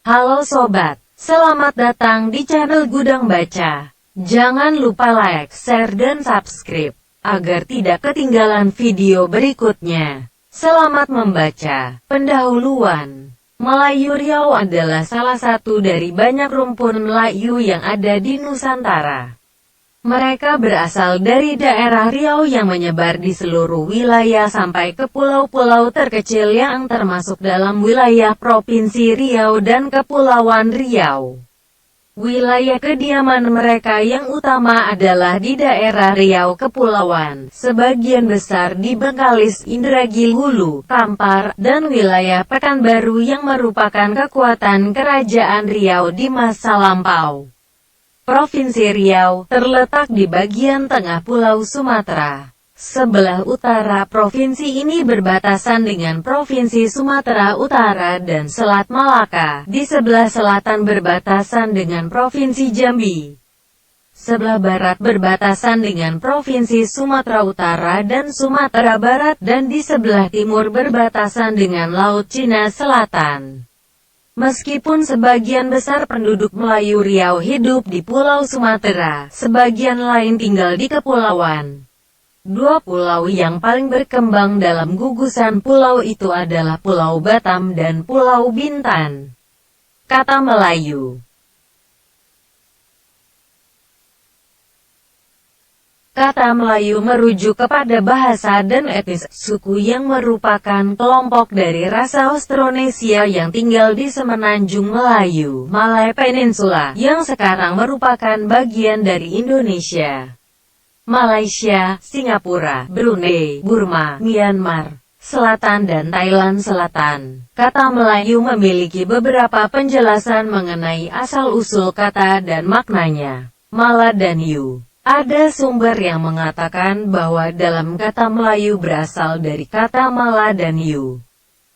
Halo sobat, selamat datang di channel Gudang Baca. Jangan lupa like, share dan subscribe, agar tidak ketinggalan video berikutnya. Selamat membaca. Pendahuluan. Melayu Riau adalah salah satu dari banyak rumpun Melayu yang ada di Nusantara. Mereka berasal dari daerah Riau yang menyebar di seluruh wilayah sampai ke pulau-pulau terkecil yang termasuk dalam wilayah Provinsi Riau dan Kepulauan Riau. Wilayah kediaman mereka yang utama adalah di daerah Riau Kepulauan, sebagian besar di Bengkalis, Indragiri Hulu, Kampar, dan wilayah Pekanbaru yang merupakan kekuatan Kerajaan Riau di masa lampau. Provinsi Riau terletak di bagian tengah Pulau Sumatera. Sebelah utara provinsi ini berbatasan dengan Provinsi Sumatera Utara dan Selat Malaka. Di sebelah selatan berbatasan dengan Provinsi Jambi. Sebelah barat berbatasan dengan Provinsi Sumatera Utara dan Sumatera Barat, dan di sebelah timur berbatasan dengan Laut Cina Selatan. Meskipun sebagian besar penduduk Melayu Riau hidup di Pulau Sumatera, sebagian lain tinggal di kepulauan. Dua pulau yang paling berkembang dalam gugusan pulau itu adalah Pulau Batam dan Pulau Bintan. Kata Melayu. Kata Melayu merujuk kepada bahasa dan etnis suku yang merupakan kelompok dari ras Austronesia yang tinggal di Semenanjung Melayu, Malay Peninsula, yang sekarang merupakan bagian dari Indonesia, Malaysia, Singapura, Brunei, Burma, Myanmar Selatan dan Thailand Selatan. Kata Melayu memiliki beberapa penjelasan mengenai asal-usul kata dan maknanya. Mala dan yu. Ada sumber yang mengatakan bahwa dalam kata Melayu berasal dari kata mala dan yu.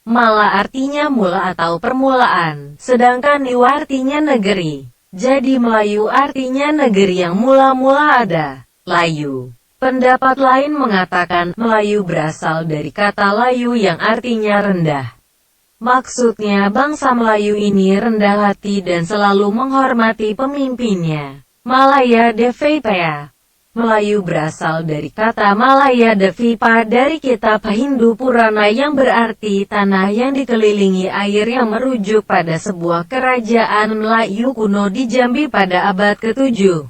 Mala artinya mula atau permulaan, sedangkan yu artinya negeri. Jadi Melayu artinya negeri yang mula-mula ada. Layu. Pendapat lain mengatakan Melayu berasal dari kata layu yang artinya rendah. Maksudnya bangsa Melayu ini rendah hati dan selalu menghormati pemimpinnya. Malaya Devipaya. Melayu berasal dari kata Malaya Devipa dari kitab Hindu Purana yang berarti tanah yang dikelilingi air, yang merujuk pada sebuah kerajaan Melayu kuno di Jambi pada abad ke-7.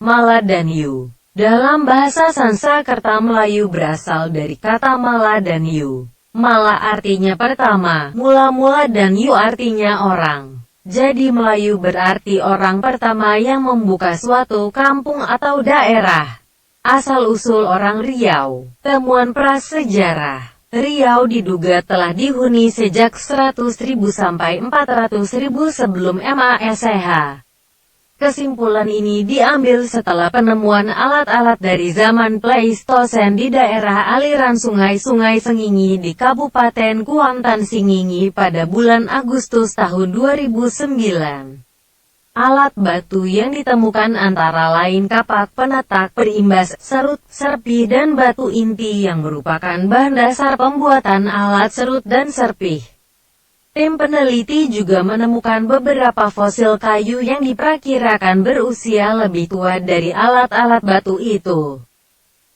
Mala dan yu. Dalam bahasa Sanskerta Melayu berasal dari kata mala dan yu. Mala artinya pertama, mula-mula, dan yu artinya orang. Jadi Melayu berarti orang pertama yang membuka suatu kampung atau daerah. Asal-usul orang Riau. Temuan prasejarah. Riau diduga telah dihuni sejak 100.000 sampai 400.000 sebelum Masehi. Kesimpulan ini diambil setelah penemuan alat-alat dari zaman Pleistosen di daerah aliran sungai-sungai Sengingi di Kabupaten Kuantan Singingi pada bulan Agustus tahun 2009. Alat batu yang ditemukan antara lain kapak penetak, perimbas, serut, serpih, dan batu inti yang merupakan bahan dasar pembuatan alat serut dan serpih. Tim peneliti juga menemukan beberapa fosil kayu yang diperkirakan berusia lebih tua dari alat-alat batu itu.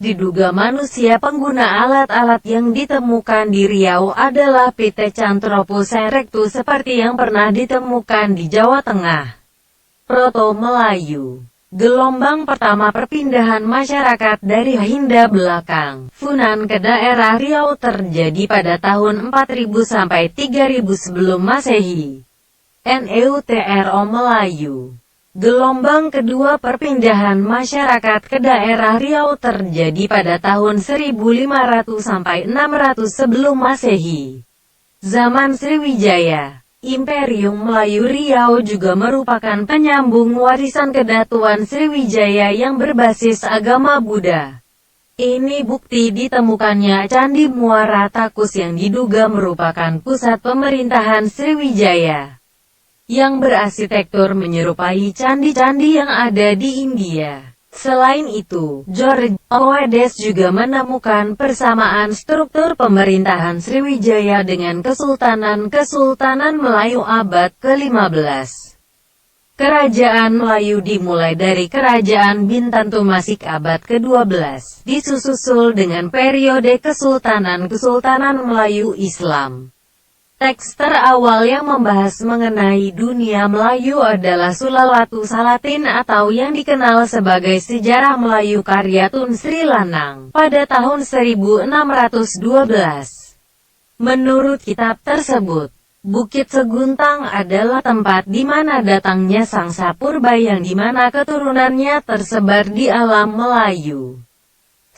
Diduga manusia pengguna alat-alat yang ditemukan di Riau adalah Pithecanthropus erectus seperti yang pernah ditemukan di Jawa Tengah. Proto-Melayu. Gelombang pertama perpindahan masyarakat dari Hindia Belakang, Funan ke daerah Riau terjadi pada tahun 4000 sampai 3000 sebelum Masehi. Neutro Melayu. Gelombang kedua perpindahan masyarakat ke daerah Riau terjadi pada tahun 1500 sampai 600 sebelum Masehi. Zaman Sriwijaya. Imperium Melayu Riau juga merupakan penyambung warisan kedatuan Sriwijaya yang berbasis agama Buddha. Ini bukti ditemukannya Candi Muara Takus yang diduga merupakan pusat pemerintahan Sriwijaya, yang berarsitektur menyerupai candi-candi yang ada di India. Selain itu, George Oedes juga menemukan persamaan struktur pemerintahan Sriwijaya dengan Kesultanan Melayu abad ke-15. Kerajaan Melayu dimulai dari Kerajaan Bintan Tumasik abad ke-12, disusul dengan periode Kesultanan Melayu Islam. Teks terawal yang membahas mengenai dunia Melayu adalah Sulalatu Salatin atau yang dikenal sebagai Sejarah Melayu karya Tun Sri Lanang, pada tahun 1612. Menurut kitab tersebut, Bukit Seguntang adalah tempat di mana datangnya Sangsa Purba yang dimana keturunannya tersebar di alam Melayu.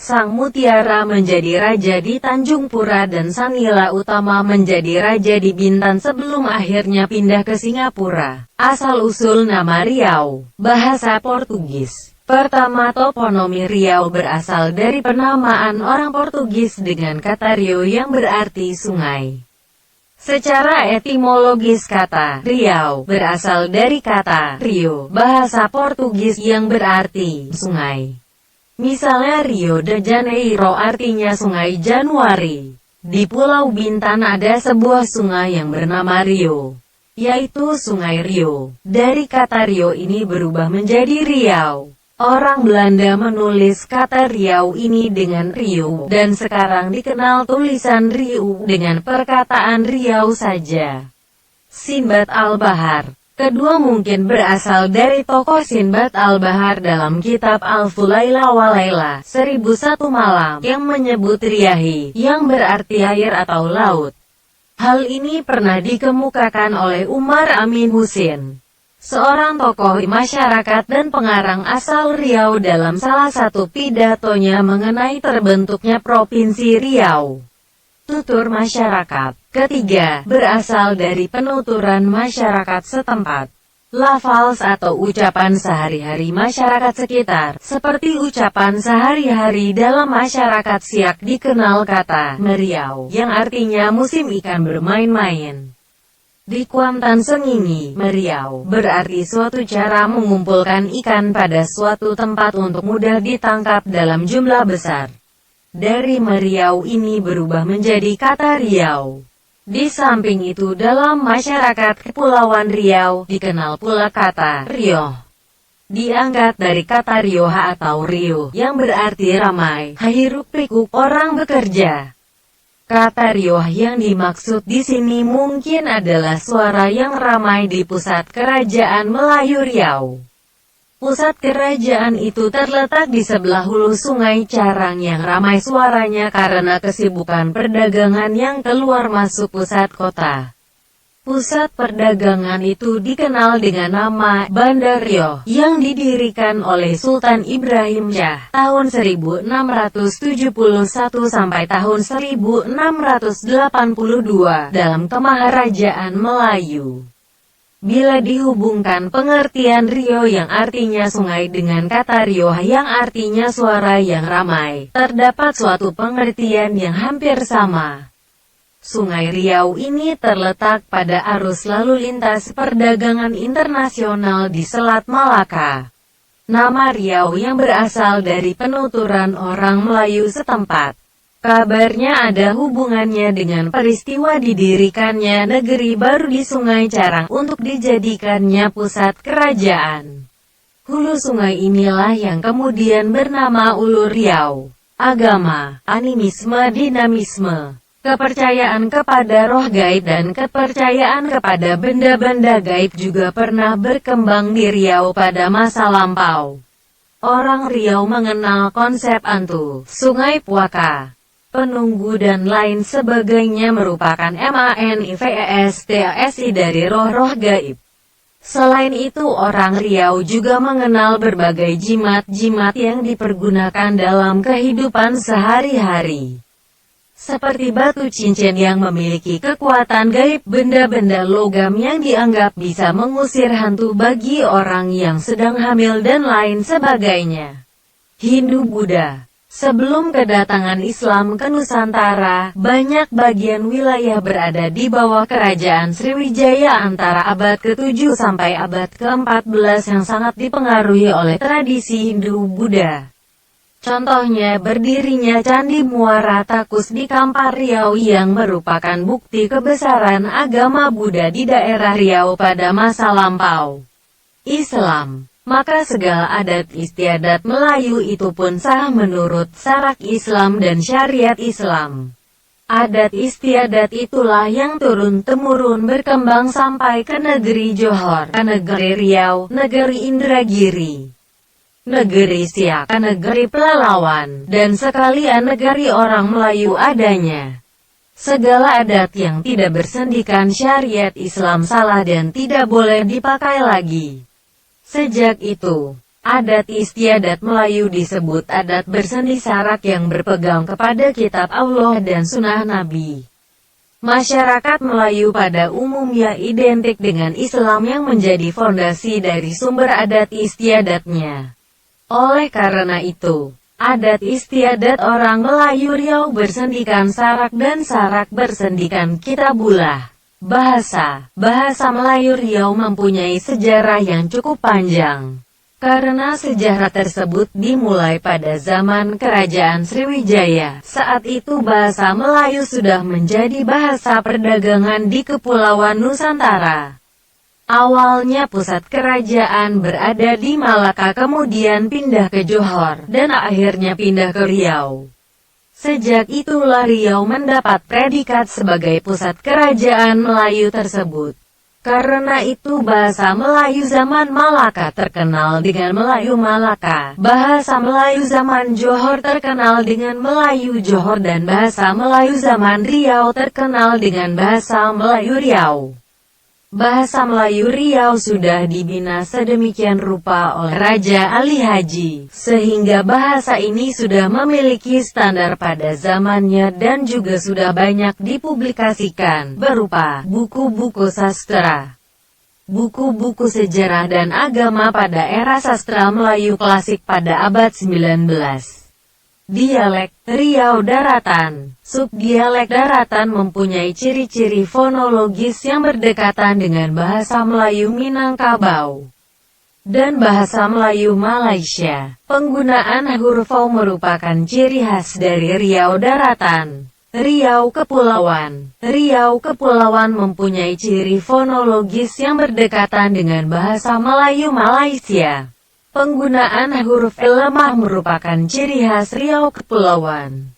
Sang Mutiara menjadi raja di Tanjung Pura dan Sang Nila Utama menjadi raja di Bintan sebelum akhirnya pindah ke Singapura. Asal-usul nama Riau, bahasa Portugis. Pertama, toponomi Riau berasal dari penamaan orang Portugis dengan kata rio yang berarti sungai. Secara etimologis kata Riau berasal dari kata rio, bahasa Portugis yang berarti sungai. Misalnya Rio de Janeiro artinya Sungai Januari. Di Pulau Bintan ada sebuah sungai yang bernama Rio, yaitu Sungai Rio. Dari kata Rio ini berubah menjadi Riau. Orang Belanda menulis kata Riau ini dengan Rio, dan sekarang dikenal tulisan Riu dengan perkataan Riau saja. Sinbad Al-Bahar. Kedua mungkin berasal dari tokoh Sinbad Al-Bahar dalam kitab Alfu Laila wa Laila, 1001 Malam, yang menyebut Riyahi, yang berarti air atau laut. Hal ini pernah dikemukakan oleh Umar Amin Husin, seorang tokoh masyarakat dan pengarang asal Riau dalam salah satu pidatonya mengenai terbentuknya Provinsi Riau. Tutur masyarakat. Ketiga, berasal dari penuturan masyarakat setempat. Lafaz atau ucapan sehari-hari masyarakat sekitar, seperti ucapan sehari-hari dalam masyarakat Siak dikenal kata meriau, yang artinya musim ikan bermain-main. Di Kuantan Sengingi, meriau berarti suatu cara mengumpulkan ikan pada suatu tempat untuk mudah ditangkap dalam jumlah besar. Dari meriau ini berubah menjadi kata Riau. Di samping itu dalam masyarakat Kepulauan Riau, dikenal pula kata Rioh. Diangkat dari kata Rioha atau Rio, yang berarti ramai, hiruk-pikuk orang bekerja. Kata Rioh yang dimaksud di sini mungkin adalah suara yang ramai di pusat kerajaan Melayu Riau. Pusat kerajaan itu terletak di sebelah hulu Sungai Carang yang ramai suaranya karena kesibukan perdagangan yang keluar masuk pusat kota. Pusat perdagangan itu dikenal dengan nama Bandar Rioh, yang didirikan oleh Sultan Ibrahim Shah tahun 1671 sampai tahun 1682 dalam Kemaharajaan Melayu. Bila dihubungkan pengertian Rio yang artinya sungai dengan kata Rio yang artinya suara yang ramai, terdapat suatu pengertian yang hampir sama. Sungai Riau ini terletak pada arus lalu lintas perdagangan internasional di Selat Malaka. Nama Riau yang berasal dari penuturan orang Melayu setempat. Kabarnya ada hubungannya dengan peristiwa didirikannya negeri baru di Sungai Carang untuk dijadikannya pusat kerajaan. Hulu sungai inilah yang kemudian bernama Ulu Riau. Agama, animisme, dinamisme, kepercayaan kepada roh gaib dan kepercayaan kepada benda-benda gaib juga pernah berkembang di Riau pada masa lampau. Orang Riau mengenal konsep antu, sungai puaka, penunggu dan lain sebagainya merupakan manifestasi dari roh-roh gaib. Selain itu orang Riau juga mengenal berbagai jimat-jimat yang dipergunakan dalam kehidupan sehari-hari. Seperti batu cincin yang memiliki kekuatan gaib, benda-benda logam yang dianggap bisa mengusir hantu bagi orang yang sedang hamil dan lain sebagainya. Hindu Buddha. Sebelum kedatangan Islam ke Nusantara, banyak bagian wilayah berada di bawah kerajaan Sriwijaya antara abad ke-7 sampai abad ke-14 yang sangat dipengaruhi oleh tradisi Hindu-Buddha. Contohnya berdirinya Candi Muara Takus di Kampar Riau yang merupakan bukti kebesaran agama Buddha di daerah Riau pada masa lampau. Islam. Maka segala adat istiadat Melayu itu pun sah menurut syarak Islam dan syariat Islam. Adat istiadat itulah yang turun-temurun berkembang sampai ke negeri Johor, ke negeri Riau, negeri Indragiri, negeri Siak, ke negeri Pelalawan, dan sekalian negeri orang Melayu adanya. Segala adat yang tidak bersendikan syariat Islam salah dan tidak boleh dipakai lagi. Sejak itu, adat istiadat Melayu disebut adat bersendi sarak yang berpegang kepada kitab Allah dan sunnah Nabi. Masyarakat Melayu pada umumnya identik dengan Islam yang menjadi fondasi dari sumber adat istiadatnya. Oleh karena itu, adat istiadat orang Melayu Riau bersendikan sarak dan sarak bersendikan kitabullah. Bahasa Melayu Riau mempunyai sejarah yang cukup panjang. Karena sejarah tersebut dimulai pada zaman Kerajaan Sriwijaya. Saat itu bahasa Melayu sudah menjadi bahasa perdagangan di Kepulauan Nusantara. Awalnya pusat kerajaan berada di Malaka, kemudian pindah ke Johor, dan akhirnya pindah ke Riau. Sejak itulah Riau mendapat predikat sebagai pusat kerajaan Melayu tersebut. Karena itu bahasa Melayu zaman Malaka terkenal dengan Melayu Malaka, bahasa Melayu zaman Johor terkenal dengan Melayu Johor, dan bahasa Melayu zaman Riau terkenal dengan bahasa Melayu Riau. Bahasa Melayu Riau sudah dibina sedemikian rupa oleh Raja Ali Haji, sehingga bahasa ini sudah memiliki standar pada zamannya dan juga sudah banyak dipublikasikan, berupa buku-buku sastra, buku-buku sejarah dan agama pada era sastra Melayu klasik pada abad 19. Dialek Riau Daratan. Subdialek daratan mempunyai ciri-ciri fonologis yang berdekatan dengan bahasa Melayu Minangkabau dan bahasa Melayu Malaysia. Penggunaan huruf O merupakan ciri khas dari Riau Daratan. Riau Kepulauan. Riau Kepulauan mempunyai ciri fonologis yang berdekatan dengan bahasa Melayu Malaysia. Penggunaan huruf E lemah merupakan ciri khas Riau Kepulauan.